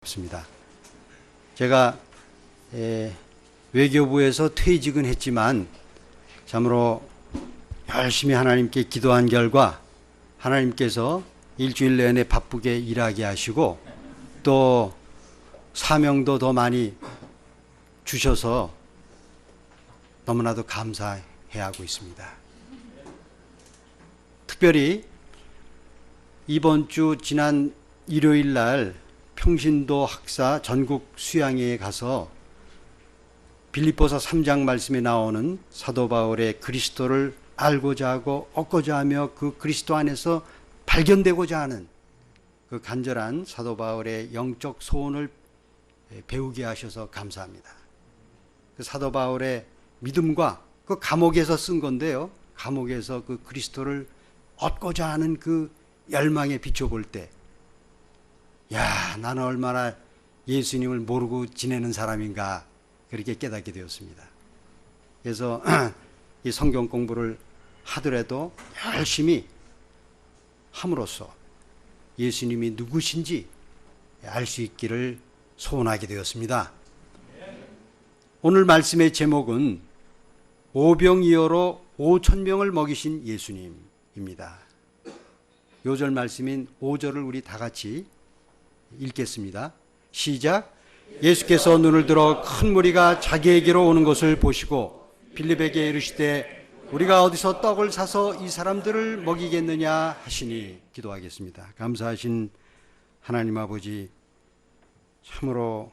습니다. 제가 외교부에서 퇴직은 했지만 참으로 열심히 하나님께 기도한 결과 하나님께서 일주일 내내 바쁘게 일하게 하시고 또 사명도 더 많이 주셔서 너무나도 감사해 하고 있습니다. 특별히 이번 주 지난 일요일 날 평신도 학사 전국 수양회에 가서 빌립보서 3장 말씀에 나오는 사도 바울의 그리스도를 알고자 하고 얻고자 하며 그 그리스도 안에서 발견되고자 하는 그 간절한 사도 바울의 영적 소원을 배우게 하셔서 감사합니다. 그 사도 바울의 믿음과 그 감옥에서 쓴 건데요. 감옥에서 그 그리스도를 얻고자 하는 그 열망에 비춰볼 때, 야, 나는 얼마나 예수님을 모르고 지내는 사람인가 그렇게 깨닫게 되었습니다. 그래서 이 성경 공부를 하더라도 열심히 함으로써 예수님이 누구신지 알 수 있기를 소원하게 되었습니다. 오늘 말씀의 제목은 오병이어로 5,000명을 먹이신 예수님입니다. 요절 말씀인 5절을 우리 다 같이 읽겠습니다. 시작. 예수께서 눈을 들어 큰 무리가 자기에게로 오는 것을 보시고 빌립에게 이르시되 우리가 어디서 떡을 사서 이 사람들을 먹이겠느냐 하시니. 기도하겠습니다. 감사하신 하나님 아버지, 참으로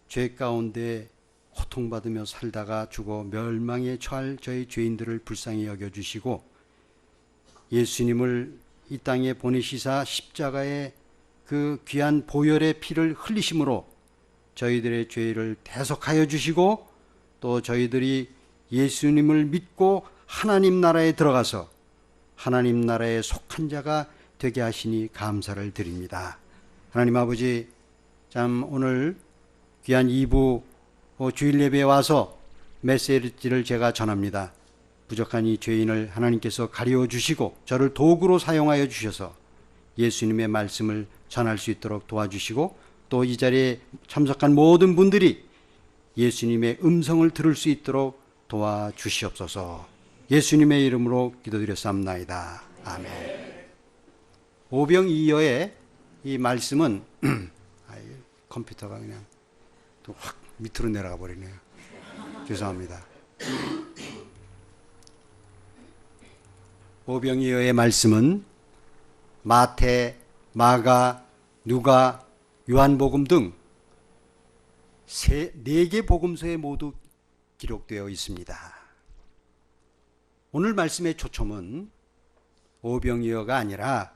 죄 가운데 고통받으며 살다가 죽어 멸망에 처할 저희 죄인들을 불쌍히 여겨주시고 예수님을 이 땅에 보내시사 십자가의 그 귀한 보혈의 피를 흘리심으로 저희들의 죄를 대속하여 주시고 또 저희들이 예수님을 믿고 하나님 나라에 들어가서 하나님 나라에 속한 자가 되게 하시니 감사를 드립니다. 하나님 아버지, 참 오늘 귀한 2부 주일 예배에 와서 메시지를 제가 전합니다. 부족한 이 죄인을 하나님께서 가리워 주시고 저를 도구로 사용하여 주셔서 예수님의 말씀을 전할 수 있도록 도와주시고 또 이 자리에 참석한 모든 분들이 예수님의 음성을 들을 수 있도록 도와주시옵소서. 예수님의 이름으로 기도드렸사옵나이다. 아멘. 오병이어의 이 말씀은 컴퓨터가 그냥 또 확 밑으로 내려가 버리네요. 죄송합니다. 오병이어의 말씀은 마태, 마가, 누가, 요한복음 등 4개 복음서에 모두 기록되어 있습니다. 오늘 말씀의 초점은 오병이어가 아니라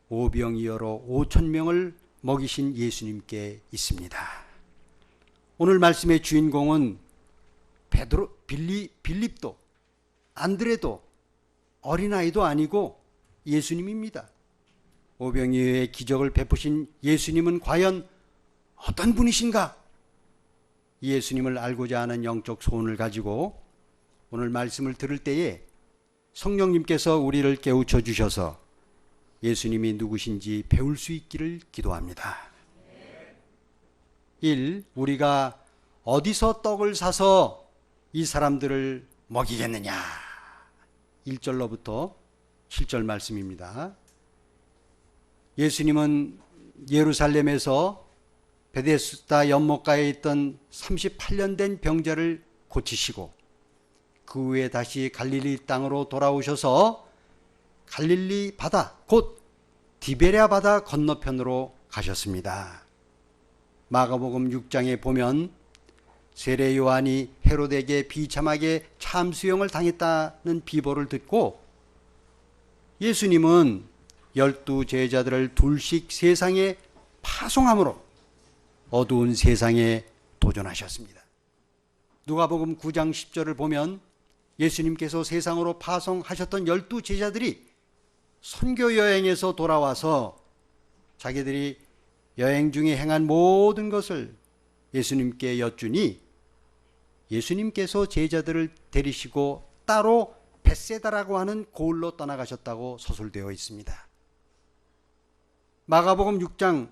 오병이어로 5,000명을 먹이신 예수님께 있습니다. 오늘 말씀의 주인공은 베드로, 빌립도, 안드레도 어린아이도 아니고 예수님입니다. 오병이어의 기적을 베푸신 예수님은 과연 어떤 분이신가? 예수님을 알고자 하는 영적 소원을 가지고 오늘 말씀을 들을 때에 성령님께서 우리를 깨우쳐 주셔서 예수님이 누구신지 배울 수 있기를 기도합니다. 1. 우리가 어디서 떡을 사서 이 사람들을 먹이겠느냐? 1절로부터 7절 말씀입니다. 예수님은 예루살렘에서 베데스다 연못가에 있던 38년 된 병자를 고치시고 그 후에 다시 갈릴리 땅으로 돌아오셔서 갈릴리 바다, 곧 디베랴 바다 건너편으로 가셨습니다. 마가복음 6장에 보면 세례 요한이 헤롯에게 비참하게 참수형을 당했다는 비보를 듣고 예수님은 12 제자들을 둘씩 세상에 파송함으로 어두운 세상에 도전하셨습니다. 누가복음 9장 10절을 보면 예수님께서 세상으로 파송하셨던 12 제자들이 선교 여행에서 돌아와서 자기들이 여행 중에 행한 모든 것을 예수님께 여쭈니 예수님께서 제자들을 데리시고 따로 벳세다라고 하는 고을로 떠나가셨다고 서술되어 있습니다. 마가복음 6장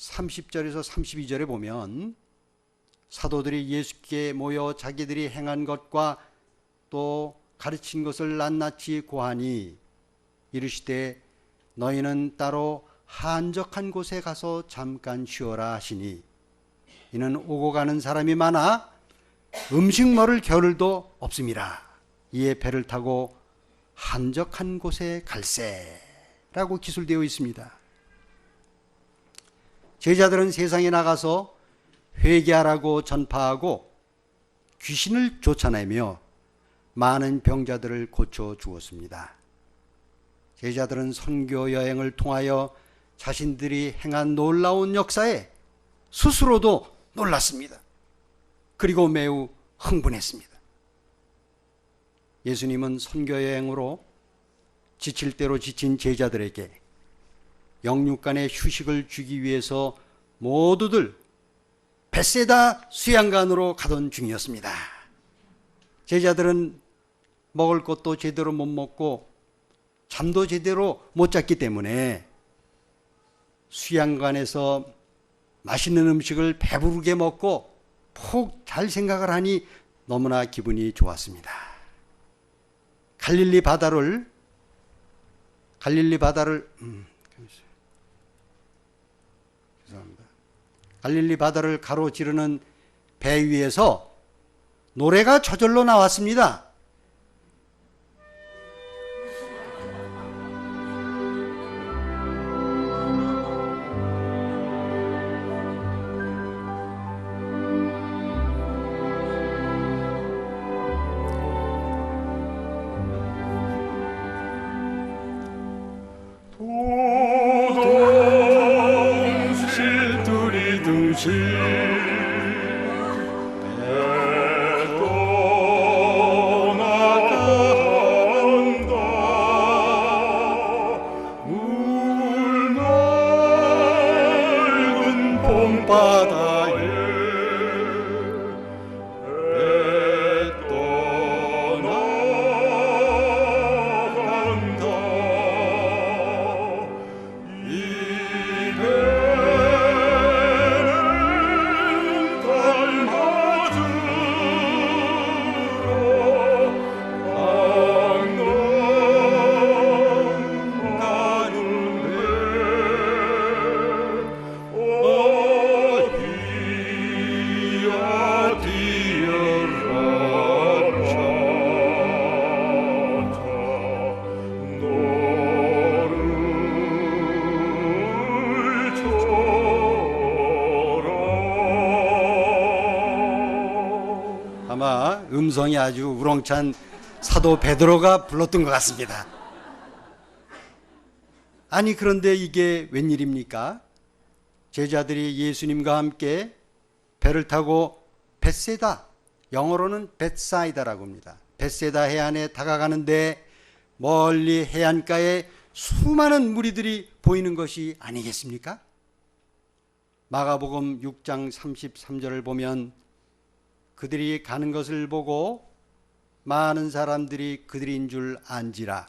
30절에서 32절에 보면 사도들이 예수께 모여 자기들이 행한 것과 또 가르친 것을 낱낱이 고하니 이르시되 너희는 따로 한적한 곳에 가서 잠깐 쉬어라 하시니 이는 오고 가는 사람이 많아 음식 먹을 겨를도 없음이라. 이에 배를 타고 한적한 곳에 갈새라고 기술되어 있습니다. 제자들은 세상에 나가서 회개하라고 전파하고 귀신을 쫓아내며 많은 병자들을 고쳐 주었습니다. 제자들은 선교 여행을 통하여 자신들이 행한 놀라운 역사에 스스로도 놀랐습니다. 그리고 매우 흥분했습니다. 예수님은 선교 여행으로 지칠 대로 지친 제자들에게 영육간의 휴식을 주기 위해서 모두들 벳세다 수양관으로 가던 중이었습니다. 제자들은 먹을 것도 제대로 못 먹고 잠도 제대로 못 잤기 때문에 수양관에서 맛있는 음식을 배부르게 먹고 푹 잘 생각을 하니 너무나 기분이 좋았습니다. 갈릴리 바다를 가로지르는 배 위에서 노래가 저절로 나왔습니다. 도동실 두리둥실 배 떠나간다 물 맑은 봄바다에 배 떠나간다 이 배는 달맞으러 강릉 가는데 어디야 뛰어라 찾아 너를 줘라. 아마 음성이 아주 우렁찬 사도 베드로가 불렀던 것 같습니다. 아니 그런데 이게 웬일입니까? 제자들이 예수님과 함께 배를 타고 벳세다, 영어로는 벳사이다라고 합니다. 벳세다 해안에 다가가는데 멀리 해안가에 수많은 무리들이 보이는 것이 아니겠습니까? 마가복음 6장 33절을 보면 그들이 가는 것을 보고 많은 사람들이 그들인 줄 안지라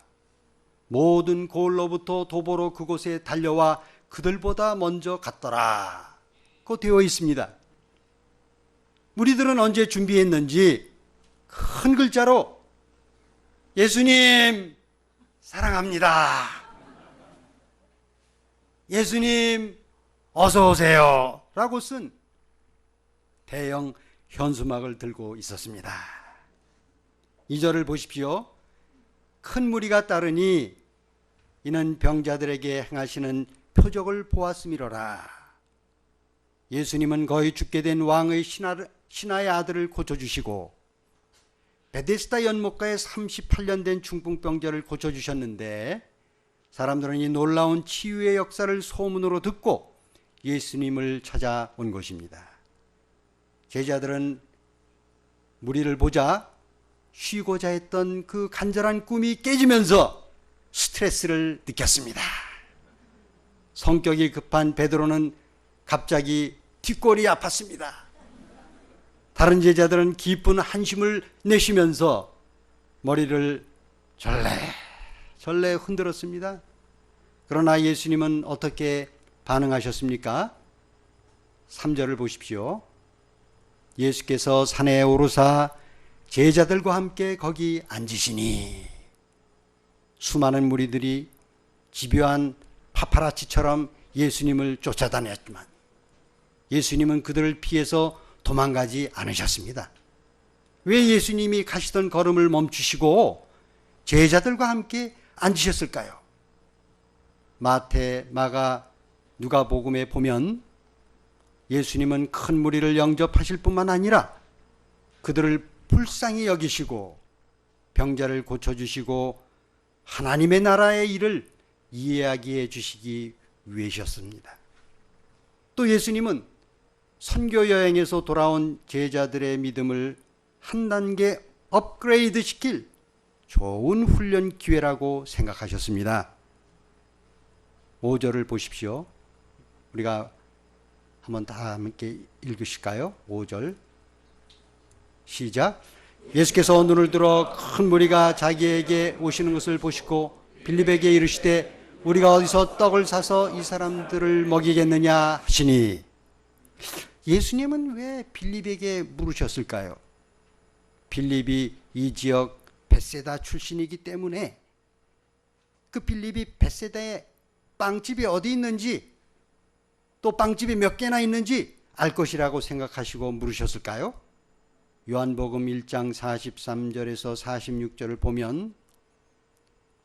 모든 고을로부터 도보로 그곳에 달려와 그들보다 먼저 갔더라 고 되어 있습니다. 무리들은 언제 준비했는지 큰 글자로 예수님 사랑합니다, 예수님 어서 오세요 라고 쓴 대형 현수막을 들고 있었습니다. 2절을 보십시오. 큰 무리가 따르니 이는 병자들에게 행하시는 표적을 보았음이로라. 예수님은 거의 죽게 된 왕의 신하의 아들을 고쳐주시고 베데스다 연못가에 38년 된 중풍병자를 고쳐주셨는데 사람들은 이 놀라운 치유의 역사를 소문으로 듣고 예수님을 찾아온 것입니다. 제자들은 무리를 보자 쉬고자 했던 그 간절한 꿈이 깨지면서 스트레스를 느꼈습니다. 성격이 급한 베드로는 갑자기 뒷골이 아팠습니다. 다른 제자들은 깊은 한숨을 내쉬면서 머리를 절레절레 흔들었습니다. 그러나 예수님은 어떻게 반응하셨습니까? 3절을 보십시오. 예수께서 산에 오르사 제자들과 함께 거기 앉으시니 수많은 무리들이 집요한 파파라치처럼 예수님을 쫓아다녔지만 예수님은 그들을 피해서 도망가지 않으셨습니다. 왜 예수님이 가시던 걸음을 멈추시고 제자들과 함께 앉으셨을까요? 마태, 마가, 누가복음에 보면 예수님은 큰 무리를 영접하실 뿐만 아니라 그들을 불쌍히 여기시고 병자를 고쳐주시고 하나님의 나라의 일을 이야기해 주시기 위해셨습니다. 또 예수님은 선교 여행에서 돌아온 제자들의 믿음을 한 단계 업그레이드 시킬 좋은 훈련 기회라고 생각하셨습니다. 5절을 보십시오. 우리가 한번 다 함께 읽으실까요? 5절 시작. 예수께서 눈을 들어 큰 무리가 자기에게 오시는 것을 보시고 빌립에게 이르시되 우리가 어디서 떡을 사서 이 사람들을 먹이겠느냐 하시니 예수님은 왜 빌립에게 물으셨을까요? 빌립이 이 지역 벳세다 출신이기 때문에 그 빌립이 벳세다에 빵집이 어디 있는지 또 빵집이 몇 개나 있는지 알 것이라고 생각하시고 물으셨을까요? 요한복음 1장 43절에서 46절을 보면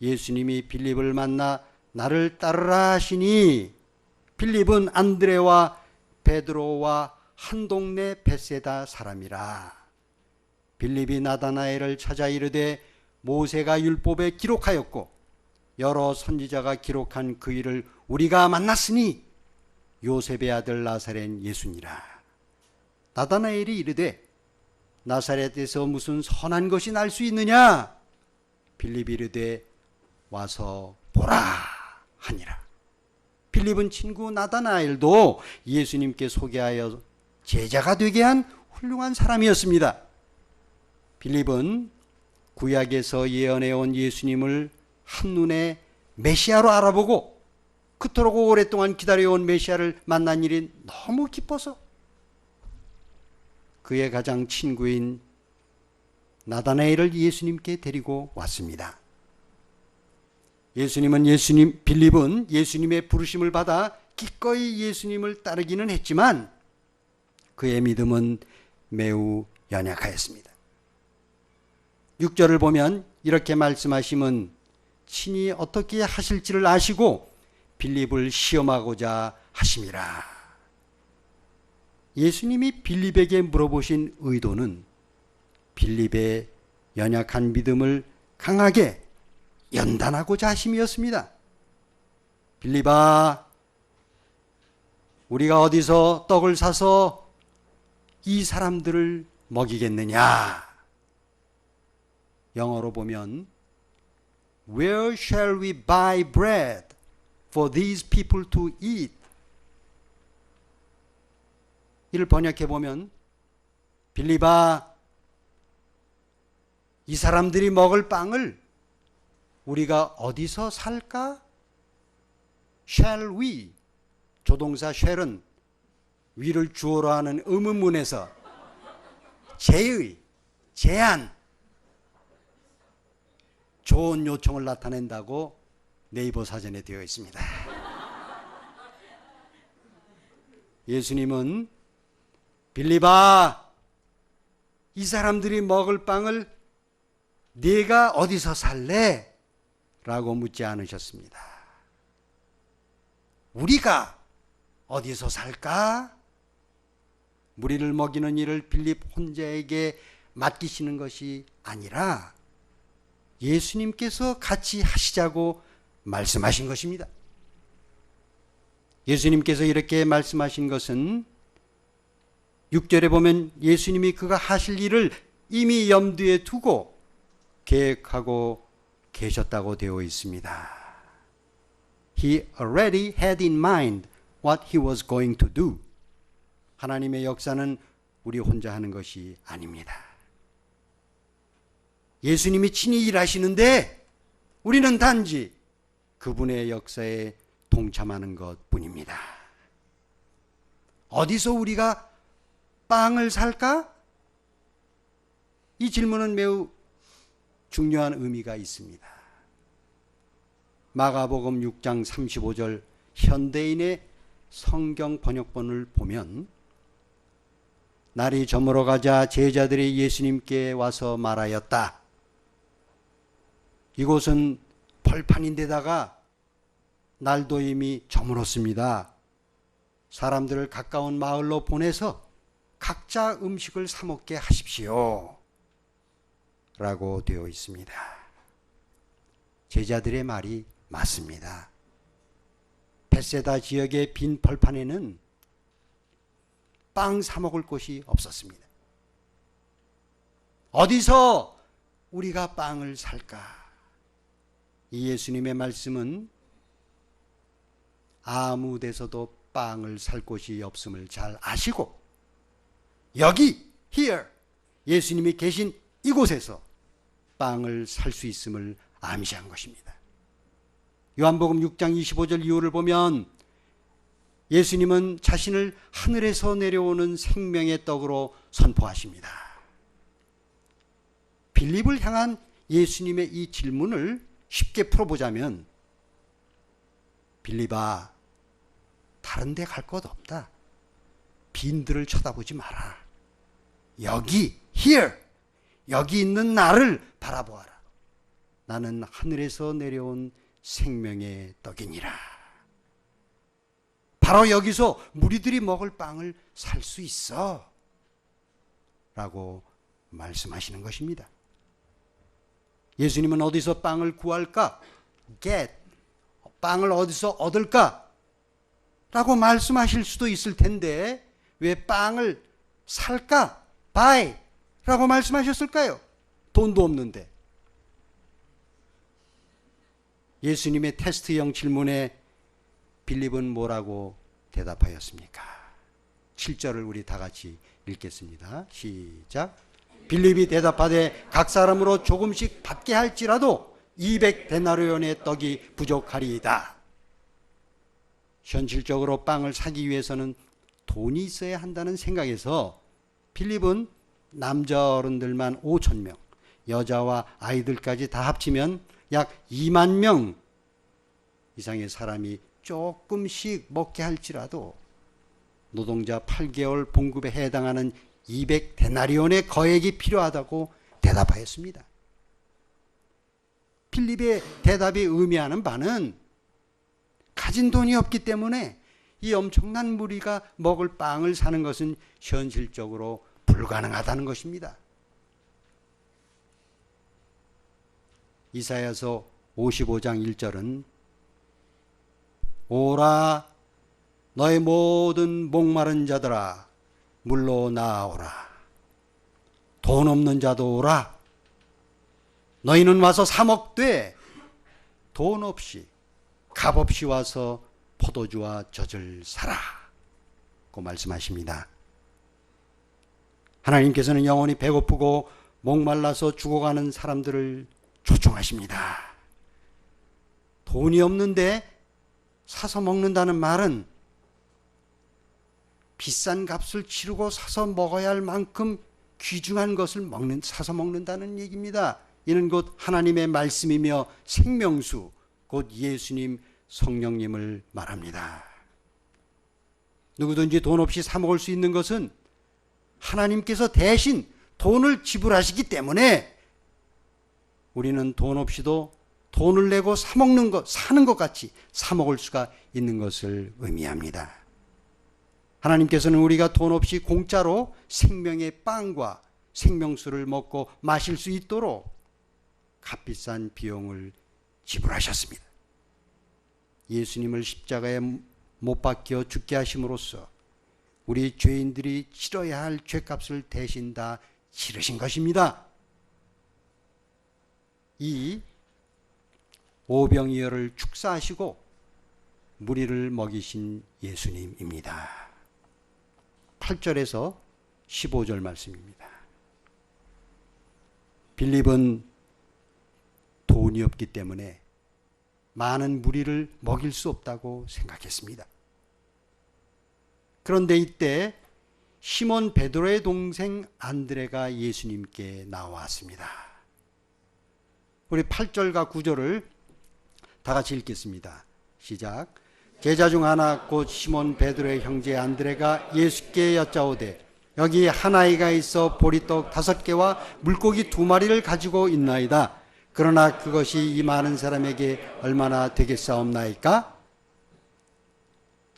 예수님이 빌립을 만나 나를 따르라 하시니 빌립은 안드레와 베드로와 한 동네 벳세다 사람이라. 빌립이 나다나엘을 찾아 이르되 모세가 율법에 기록하였고 여러 선지자가 기록한 그 일을 우리가 만났으니 요셉의 아들 나사렛 예수니라. 나다나엘이 이르되 나사렛에서 무슨 선한 것이 날 수 있느냐? 빌립이 이르되 와서 보라 하니라. 빌립은 친구 나다나엘도 예수님께 소개하여 제자가 되게 한 훌륭한 사람이었습니다. 빌립은 구약에서 예언해온 예수님을 한눈에 메시아로 알아보고 그토록 오랫동안 기다려온 메시아를 만난 일이 너무 기뻐서 그의 가장 친구인 나다나엘을 예수님께 데리고 왔습니다. 빌립은 예수님의 부르심을 받아 기꺼이 예수님을 따르기는 했지만 그의 믿음은 매우 연약하였습니다. 6절을 보면 이렇게 말씀하시면 친히 어떻게 하실지를 아시고 빌립을 시험하고자 하심이라. 예수님이 빌립에게 물어보신 의도는 빌립의 연약한 믿음을 강하게 연단하고자 하심이었습니다. 빌립아, 우리가 어디서 떡을 사서 이 사람들을 먹이겠느냐? 영어로 보면 Where shall we buy bread for these people to eat? 이를 번역해 보면 빌립아, 이 사람들이 먹을 빵을 우리가 어디서 살까? Shall we? 조동사 shall은 위를 주어로 하는 의문문에서 제한, 좋은 요청을 나타낸다고 네이버 사전에 되어 있습니다. 예수님은 빌립아, 이 사람들이 먹을 빵을 네가 어디서 살래? 라고 묻지 않으셨습니다. 우리가 어디서 살까? 무리를 먹이는 일을 빌립 혼자에게 맡기시는 것이 아니라 예수님께서 같이 하시자고 말씀하신 것입니다. 예수님께서 이렇게 말씀하신 것은 6절에 보면 예수님이 그가 하실 일을 이미 염두에 두고 계획하고 계셨다고 되어 있습니다. He already had in mind what he was going to do. 하나님의 역사는 우리 혼자 하는 것이 아닙니다. 예수님이 친히 일하시는데 우리는 단지 그분의 역사에 동참하는 것뿐입니다. 어디서 우리가 빵을 살까? 이 질문은 매우 중요한 의미가 있습니다. 마가복음 6장 35절 현대인의 성경 번역본을 보면 날이 저물어 가자 제자들이 예수님께 와서 말하였다. 이곳은 벌판인데다가 날도 이미 저물었습니다. 사람들을 가까운 마을로 보내서 각자 음식을 사 먹게 하십시오. 라고 되어 있습니다. 제자들의 말이 맞습니다. 벳세다 지역의 빈 벌판에는 빵 사 먹을 곳이 없었습니다. 어디서 우리가 빵을 살까? 이 예수님의 말씀은 아무 데서도 빵을 살 곳이 없음을 잘 아시고 여기 here 예수님이 계신 이곳에서 빵을 살 수 있음을 암시한 것입니다. 요한복음 6장 25절 이후를 보면 예수님은 자신을 하늘에서 내려오는 생명의 떡으로 선포하십니다. 빌립을 향한 예수님의 이 질문을 쉽게 풀어보자면 빌립아, 다른 데 갈 것 없다. 빈들을 쳐다보지 마라. 여기, here, 여기 있는 나를 바라보아라. 나는 하늘에서 내려온 생명의 떡이니라. 바로 여기서 무리들이 먹을 빵을 살 수 있어. 라고 말씀하시는 것입니다. 예수님은 어디서 빵을 구할까? get. 빵을 어디서 얻을까? 라고 말씀하실 수도 있을 텐데 왜 빵을 살까? buy. 라고 말씀하셨을까요? 돈도 없는데. 예수님의 테스트형 질문에 빌립은 뭐라고 대답하였습니까? 7절을 우리 다 같이 읽겠습니다. 시작. 빌립이 대답하되 각 사람으로 조금씩 받게 할지라도 200데나리온의 떡이 부족하리이다. 현실적으로 빵을 사기 위해서는 돈이 있어야 한다는 생각에서 빌립은 남자 어른들만 5,000명, 여자와 아이들까지 다 합치면 약 2만 명 이상의 사람이 조금씩 먹게 할지라도 노동자 8개월 봉급에 해당하는 200데나리온의 거액이 필요하다고 대답하였습니다. 빌립의 대답이 의미하는 바는 가진 돈이 없기 때문에 이 엄청난 무리가 먹을 빵을 사는 것은 현실적으로 불가능하다는 것입니다. 이사야서 55장 1절은 오라 너의 모든 목마른 자들아 물로 나아오라. 돈 없는 자도 오라. 너희는 와서 사 먹되 돈 없이 값 없이 와서 포도주와 젖을 사라. 고 말씀하십니다. 하나님께서는 영원히 배고프고 목말라서 죽어가는 사람들을 초청하십니다. 돈이 없는데 사서 먹는다는 말은 비싼 값을 치르고 사서 먹어야 할 만큼 귀중한 것을 사서 먹는다는 얘기입니다. 이는 곧 하나님의 말씀이며 생명수, 곧 예수님 성령님을 말합니다. 누구든지 돈 없이 사 먹을 수 있는 것은 하나님께서 대신 돈을 지불하시기 때문에 우리는 돈 없이도 돈을 내고 사 먹는 것, 사는 것 같이 사 먹을 수가 있는 것을 의미합니다. 하나님께서는 우리가 돈 없이 공짜로 생명의 빵과 생명수를 먹고 마실 수 있도록 값비싼 비용을 지불하셨습니다. 예수님을 십자가에 못 박혀 죽게 하심으로써 우리 죄인들이 치러야 할 죄값을 대신 다 치르신 것입니다. 이 오병이어를 축사하시고 무리를 먹이신 예수님입니다. 8절에서 15절 말씀입니다. 빌립은 돈이 없기 때문에 많은 무리를 먹일 수 없다고 생각했습니다. 그런데 이때 시몬 베드로의 동생 안드레가 예수님께 나왔습니다. 우리 8절과 9절을 다 같이 읽겠습니다. 시작. 제자 중 하나 곧 시몬 베드로의 형제 안드레가 예수께 여짜오되 여기 한 아이가 있어 보리떡 5개와 물고기 2마리를 가지고 있나이다. 그러나 그것이 이 많은 사람에게 얼마나 되겠사옵나이까?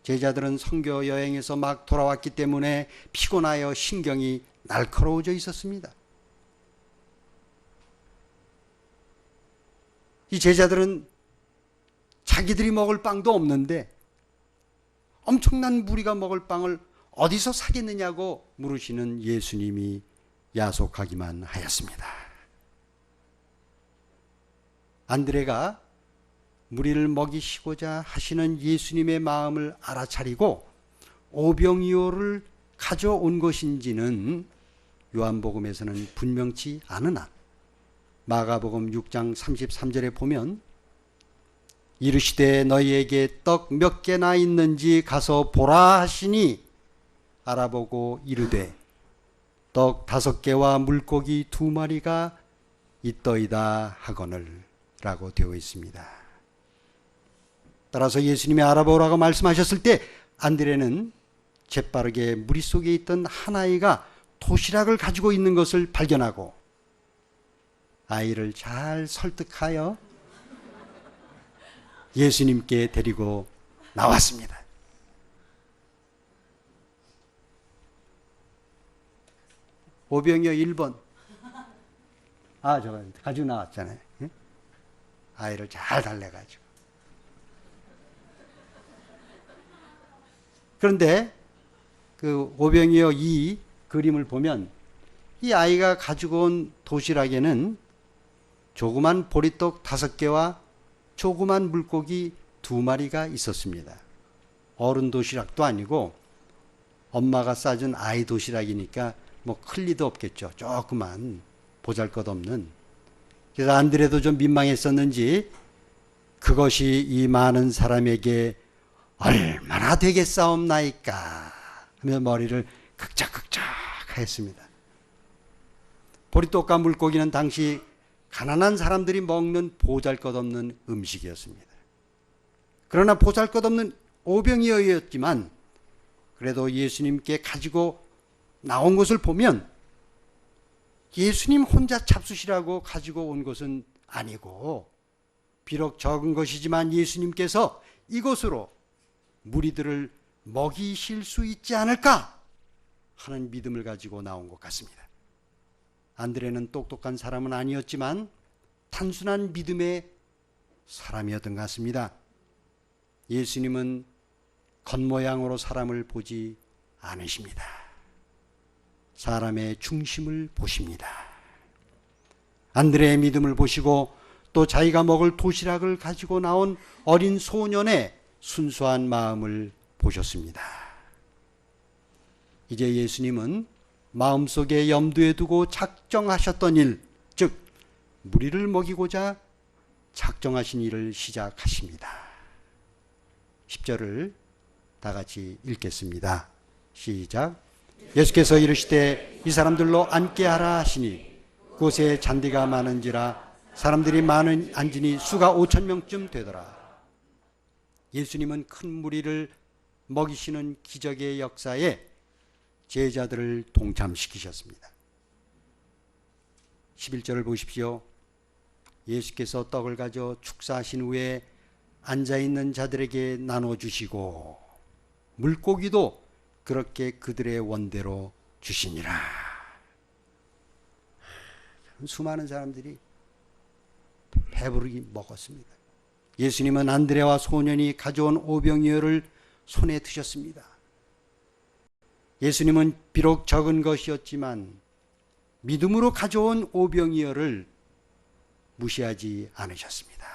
제자들은 선교 여행에서 막 돌아왔기 때문에 피곤하여 신경이 날카로워져 있었습니다. 이 제자들은 자기들이 먹을 빵도 없는데 엄청난 무리가 먹을 빵을 어디서 사겠느냐고 물으시는 예수님이 야속하기만 하였습니다. 안드레가 무리를 먹이시고자 하시는 예수님의 마음을 알아차리고 오병이어를 가져온 것인지는 요한복음에서는 분명치 않으나 마가복음 6장 33절에 보면 이르시되 너희에게 떡 몇 개나 있는지 가서 보라 하시니 알아보고 이르되 떡 5개와 물고기 2마리가 있더이다 하거늘 라고 되어 있습니다. 따라서 예수님이 알아보라고 말씀하셨을 때 안드레는 재빠르게 무리 속에 있던 한 아이가 도시락을 가지고 있는 것을 발견하고 아이를 잘 설득하여 예수님께 데리고 나왔습니다. 오병이어 1번. 저거 가지고 나왔잖아요. 응? 아이를 잘 달래가지고. 그런데 그 오병이어 2 그림을 보면 이 아이가 가지고 온 도시락에는 조그만 보리떡 5개와 조그만 물고기 2마리가 있었습니다. 어른 도시락도 아니고 엄마가 싸준 아이 도시락이니까 뭐 클 리도 없겠죠. 조그만 보잘것없는. 그래서 안드레도 좀 민망했었는지 그것이 이 많은 사람에게 얼마나 되겠사옵나이까 하며 머리를 극작극작 했습니다. 보리떡과 물고기는 당시 가난한 사람들이 먹는 보잘것없는 음식이었습니다. 그러나 보잘것없는 오병이어였지만 그래도 예수님께 가지고 나온 것을 보면 예수님 혼자 잡수시라고 가지고 온 것은 아니고 비록 적은 것이지만 예수님께서 이것으로 무리들을 먹이실 수 있지 않을까 하는 믿음을 가지고 나온 것 같습니다. 안드레는 똑똑한 사람은 아니었지만 단순한 믿음의 사람이었던 것 같습니다. 예수님은 겉모양으로 사람을 보지 않으십니다. 사람의 중심을 보십니다. 안드레의 믿음을 보시고 또 자기가 먹을 도시락을 가지고 나온 어린 소년의 순수한 마음을 보셨습니다. 이제 예수님은 마음속에 염두에 두고 작정하셨던 일, 즉 무리를 먹이고자 작정하신 일을 시작하십니다. 10절을 다 같이 읽겠습니다. 시작. 예수께서 이르시되 이 사람들로 앉게 하라 하시니 그곳에 잔디가 많은지라 사람들이 많은 앉으니 수가 5,000명쯤 되더라. 예수님은 큰 무리를 먹이시는 기적의 역사에 제자들을 동참시키셨습니다. 11절을 보십시오. 예수께서 떡을 가져 축사하신 후에 앉아있는 자들에게 나눠주시고 물고기도 그렇게 그들의 원대로 주시니라. 수많은 사람들이 배부르게 먹었습니다. 예수님은 안드레와 소년이 가져온 오병이어를 손에 드셨습니다. 예수님은 비록 적은 것이었지만 믿음으로 가져온 오병이어를 무시하지 않으셨습니다.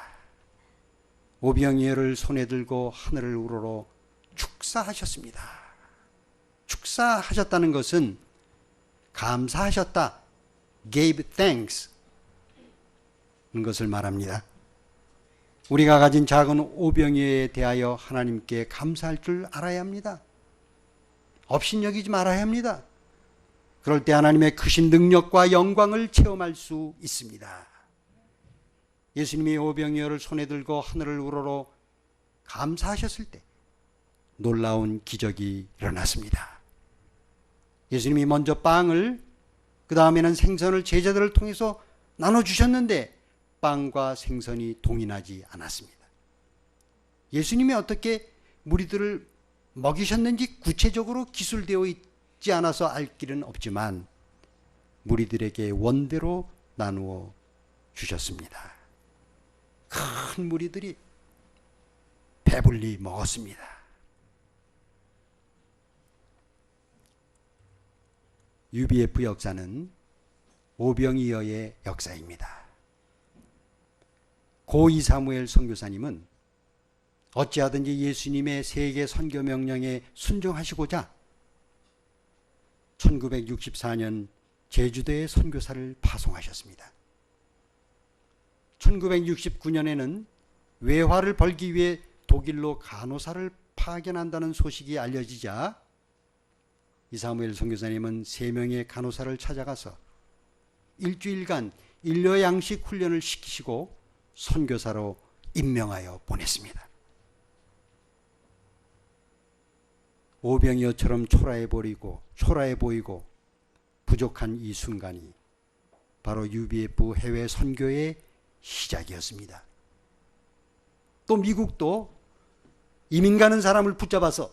오병이어를 손에 들고 하늘을 우러러 축사하셨습니다. 축사하셨다는 것은 감사하셨다, gave thanks 는 것을 말합니다. 우리가 가진 작은 오병이어에 대하여 하나님께 감사할 줄 알아야 합니다. 업신여기지 말아야 합니다. 그럴 때 하나님의 크신 능력과 영광을 체험할 수 있습니다. 예수님이 오병이어를 손에 들고 하늘을 우러러 감사하셨을 때 놀라운 기적이 일어났습니다. 예수님이 먼저 빵을, 그 다음에는 생선을 제자들을 통해서 나눠주셨는데 빵과 생선이 동일하지 않았습니다. 예수님이 어떻게 무리들을 먹이셨는지 구체적으로 기술되어 있지 않아서 알 길은 없지만 무리들에게 원대로 나누어 주셨습니다. 큰 무리들이 배불리 먹었습니다. UBF 역사는 오병이어의 역사입니다. 고 이사무엘 선교사님은 어찌하든지 예수님의 세계 선교 명령에 순종하시고자 1964년 제주도에 선교사를 파송하셨습니다. 1969년에는 외화를 벌기 위해 독일로 간호사를 파견한다는 소식이 알려지자 이사무엘 선교사님은 3명의 간호사를 찾아가서 일주일간 일녀양식 훈련을 시키시고 선교사로 임명하여 보냈습니다. 오병이어처럼 초라해 보이고 부족한 이 순간이 바로 UBF 해외 선교의 시작이었습니다. 또 미국도 이민 가는 사람을 붙잡아서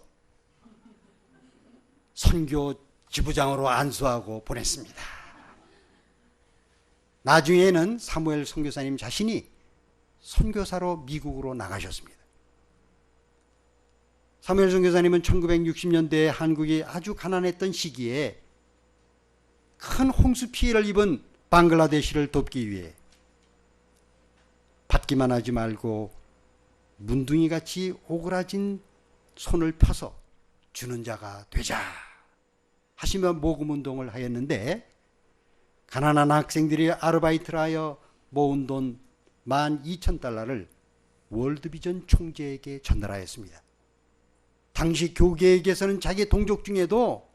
선교 지부장으로 안수하고 보냈습니다. 나중에는 사무엘 선교사님 자신이 선교사로 미국으로 나가셨습니다. 사무엘 선교사님은 1960년대에 한국이 아주 가난했던 시기에 큰 홍수 피해를 입은 방글라데시를 돕기 위해 받기만 하지 말고 문둥이같이 오그라진 손을 펴서 주는 자가 되자 하시며 모금운동을 하였는데 가난한 학생들이 아르바이트를 하여 모은 돈 12,000달러를 월드비전 총재에게 전달하였습니다. 당시 교계에게서는 자기 동족 중에도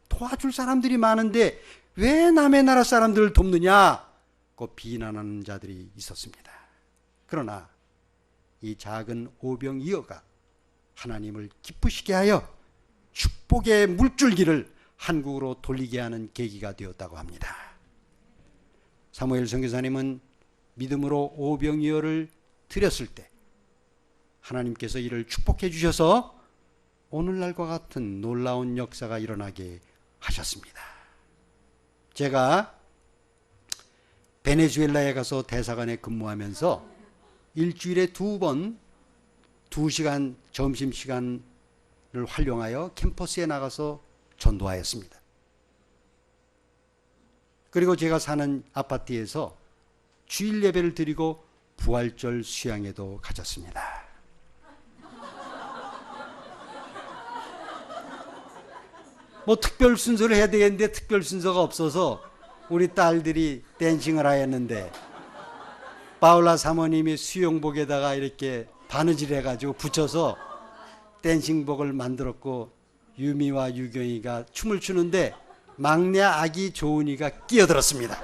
도와줄 사람들이 많은데 왜 남의 나라 사람들을 돕느냐고 비난하는 자들이 있었습니다. 그러나 이 작은 오병이어가 하나님을 기쁘시게 하여 축복의 물줄기를 한국으로 돌리게 하는 계기가 되었다고 합니다. 사무엘 선교사님은 믿음으로 오병이어를 드렸을 때 하나님께서 이를 축복해 주셔서 오늘날과 같은 놀라운 역사가 일어나게 하셨습니다. 제가 베네수엘라에 가서 대사관에 근무하면서 일주일에 2번 2시간 점심시간을 활용하여 캠퍼스에 나가서 전도하였습니다. 그리고 제가 사는 아파트에서 주일 예배를 드리고 부활절 수양회도 가졌습니다. 뭐 특별 순서를 해야 되겠는데 특별 순서가 없어서 우리 딸들이 댄싱을 하였는데 바울라 사모님이 수영복에다가 이렇게 바느질 해가지고 붙여서 댄싱복을 만들었고 유미와 유경이가 춤을 추는데 막내 아기 조은이가 끼어들었습니다.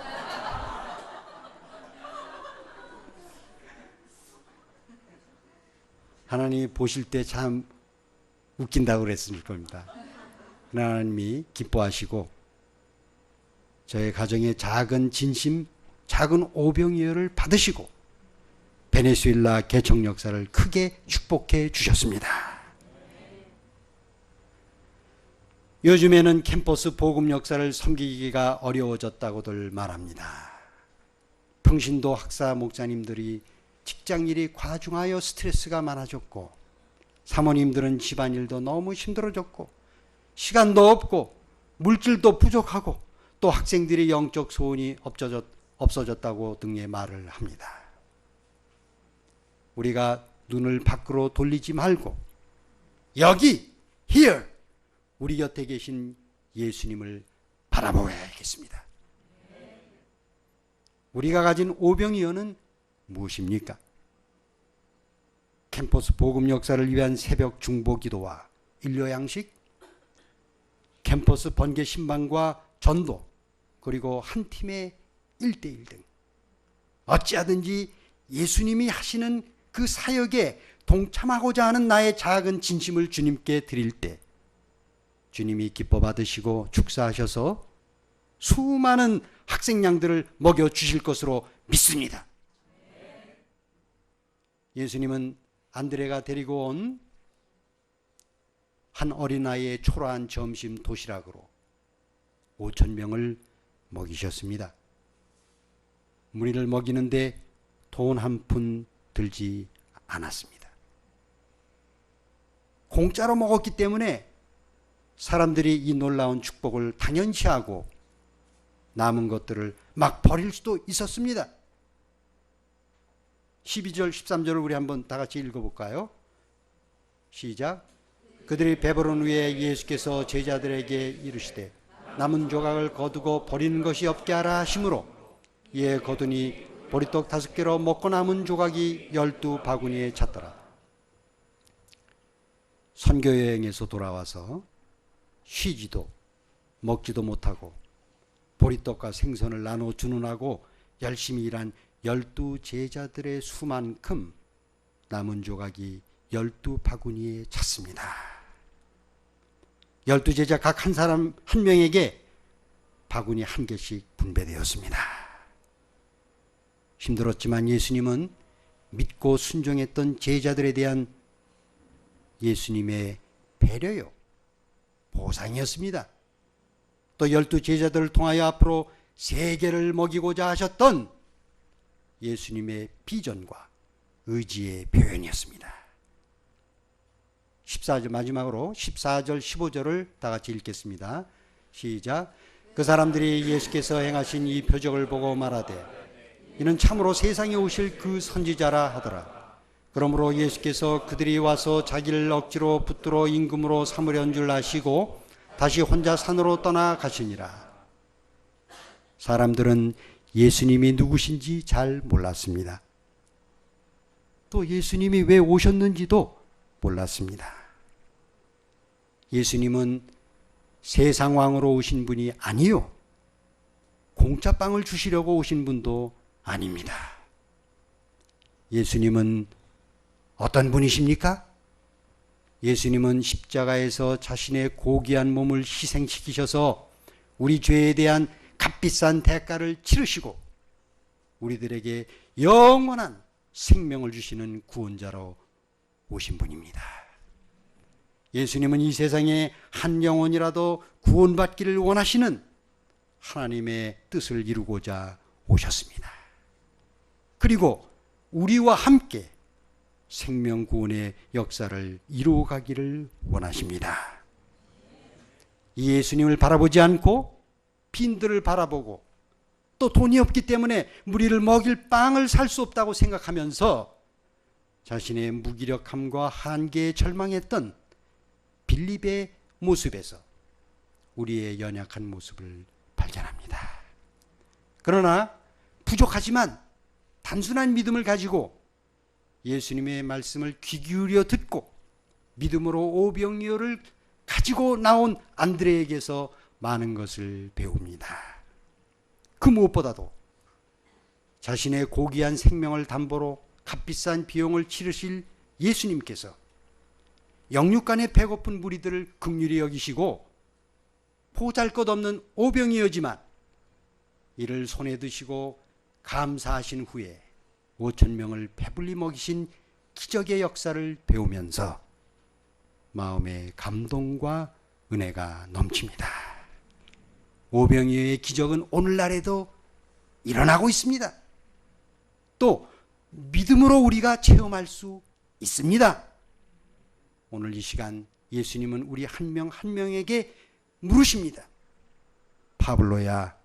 하나님이 보실 때 참 웃긴다고 그랬을 겁니다. 하나님이 기뻐하시고 저의 가정의 작은 진심, 작은 오병이어를 받으시고 베네수엘라 개척 역사를 크게 축복해 주셨습니다. 요즘에는 캠퍼스 복음 역사를 섬기기가 어려워졌다고들 말합니다. 평신도 학사 목사님들이 직장일이 과중하여 스트레스가 많아졌고 사모님들은 집안일도 너무 힘들어졌고 시간도 없고 물질도 부족하고 또 학생들의 영적 소원이 없어졌다고 등의 말을 합니다. 우리가 눈을 밖으로 돌리지 말고 여기, here, 우리 곁에 계신 예수님을 바라보아야겠습니다. 우리가 가진 오병이어는 무엇입니까? 캠퍼스 복음 역사를 위한 새벽 중보 기도와 일료양식, 캠퍼스 번개 신방과 전도, 그리고 한 팀의 1대1 등 어찌하든지 예수님이 하시는 그 사역에 동참하고자 하는 나의 작은 진심을 주님께 드릴 때 주님이 기뻐 받으시고 축사하셔서 수많은 학생양들을 먹여 주실 것으로 믿습니다. 예수님은 안드레가 데리고 온 한 어린아이의 초라한 점심 도시락으로 5,000명을 먹이셨습니다. 무리를 먹이는데 돈 한 푼 들지 않았습니다. 공짜로 먹었기 때문에 사람들이 이 놀라운 축복을 당연시하고 남은 것들을 막 버릴 수도 있었습니다. 12절 13절을 우리 한번 다 같이 읽어볼까요? 시작. 그들이 배부른 후에 예수께서 제자들에게 이르시되 남은 조각을 거두고 버리는 것이 없게 하라 하심으로 이에 거두니 보리떡 5개로 먹고 남은 조각이 12바구니에 찼더라. 선교여행에서 돌아와서 쉬지도 먹지도 못하고 보리떡과 생선을 나눠 주문하고 열심히 일한 12제자들의 수만큼 남은 조각이 12바구니에 찼습니다. 12제자 각 한 사람 한 명에게 바구니 1개씩 분배되었습니다. 힘들었지만 예수님은 믿고 순종했던 제자들에 대한 예수님의 배려요, 보상이었습니다. 또 12제자들을 통하여 앞으로 세계를 먹이고자 하셨던 예수님의 비전과 의지의 표현이었습니다. 14절 마지막으로 14절 15절을 다 같이 읽겠습니다. 시작. 그 사람들이 예수께서 행하신 이 표적을 보고 말하되 이는 참으로 세상에 오실 그 선지자라 하더라. 그러므로 예수께서 그들이 와서 자기를 억지로 붙들어 임금으로 삼으려는 줄 아시고 다시 혼자 산으로 떠나가시니라. 사람들은 예수님이 누구신지 잘 몰랐습니다. 또 예수님이 왜 오셨는지도 몰랐습니다. 예수님은 세상 왕으로 오신 분이 아니요, 공짜빵을 주시려고 오신 분도 아닙니다. 예수님은 어떤 분이십니까? 예수님은 십자가에서 자신의 고귀한 몸을 희생시키셔서 우리 죄에 대한 값비싼 대가를 치르시고 우리들에게 영원한 생명을 주시는 구원자로 오신 분입니다. 예수님은 이 세상에 한 영혼이라도 구원받기를 원하시는 하나님의 뜻을 이루고자 오셨습니다. 그리고 우리와 함께 생명 구원의 역사를 이루어가기를 원하십니다. 이 예수님을 바라보지 않고 빈들을 바라보고 또 돈이 없기 때문에 무리를 먹일 빵을 살 수 없다고 생각하면서 자신의 무기력함과 한계에 절망했던 빌립의 모습에서 우리의 연약한 모습을 발견합니다. 그러나 부족하지만 단순한 믿음을 가지고 예수님의 말씀을 귀 기울여 듣고 믿음으로 오병이어를 가지고 나온 안드레에게서 많은 것을 배웁니다. 그 무엇보다도 자신의 고귀한 생명을 담보로 값비싼 비용을 치르실 예수님께서 영육간에 배고픈 무리들을 긍휼히 여기시고 보잘것없는 오병이어지만 이를 손에 드시고 감사하신 후에 5,000명을 배불리 먹이신 기적의 역사를 배우면서 마음의 감동과 은혜가 넘칩니다. 오병이어의 기적은 오늘날에도 일어나고 있습니다. 또 믿음으로 우리가 체험할 수 있습니다. 오늘 이 시간 예수님은 우리 한 명 한 명에게 물으십니다. 파블로야,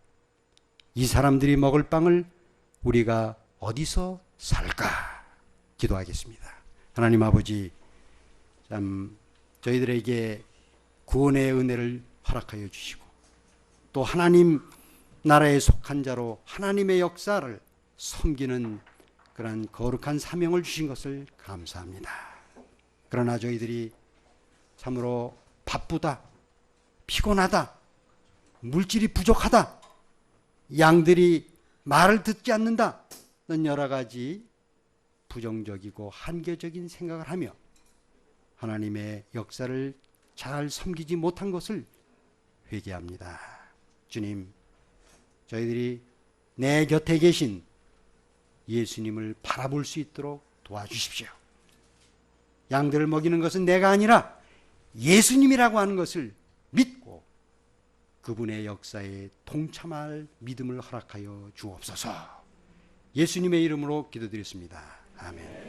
이 사람들이 먹을 빵을 우리가 어디서 살까? 기도하겠습니다. 하나님 아버지, 참 저희들에게 구원의 은혜를 허락하여 주시고 또 하나님 나라에 속한 자로 하나님의 역사를 섬기는 그런 거룩한 사명을 주신 것을 감사합니다. 그러나 저희들이 참으로 바쁘다, 피곤하다, 물질이 부족하다, 양들이 말을 듣지 않는다, 는 여러 가지 부정적이고 한계적인 생각을 하며 하나님의 역사를 잘 섬기지 못한 것을 회개합니다. 주님, 저희들이 내 곁에 계신 예수님을 바라볼 수 있도록 도와주십시오. 양들을 먹이는 것은 내가 아니라 예수님이라고 하는 것을 믿고 그분의 역사에 동참할 믿음을 허락하여 주옵소서. 예수님의 이름으로 기도드렸습니다. 아멘.